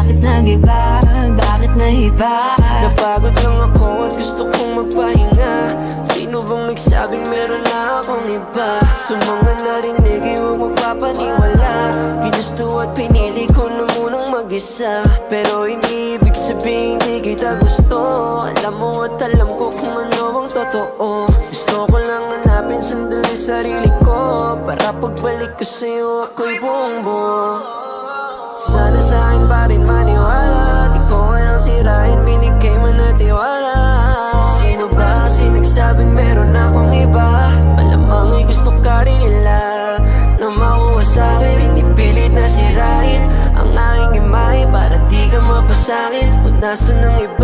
Bakit nag-iba? Bakit nahiba? Napagod lang ako at gusto kong magpahinga. Sino bang nagsabing meron na akong iba? Sa mga narinig ay huwag magpapaniwala. Ginusto at pinili ko na munang mag-isa, pero hindi ibig sabihin di kita gusto. Alam mo at alam ko kung ano ang totoo. Gusto ko lang hanapin sandali sarili ko, para pagbalik ko sa'yo ako'y buong buo. Sana sa'kin pa rin maniwala, di ko kayang sirain, binigay man na tiwala. Sino ba kasi nagsabing meron akong iba? Malamang ay gusto ka rin nila na makuha sa'kin, hindi pilit na sirain ang aking imay para di ka mapasakin. Kung nasan ang iba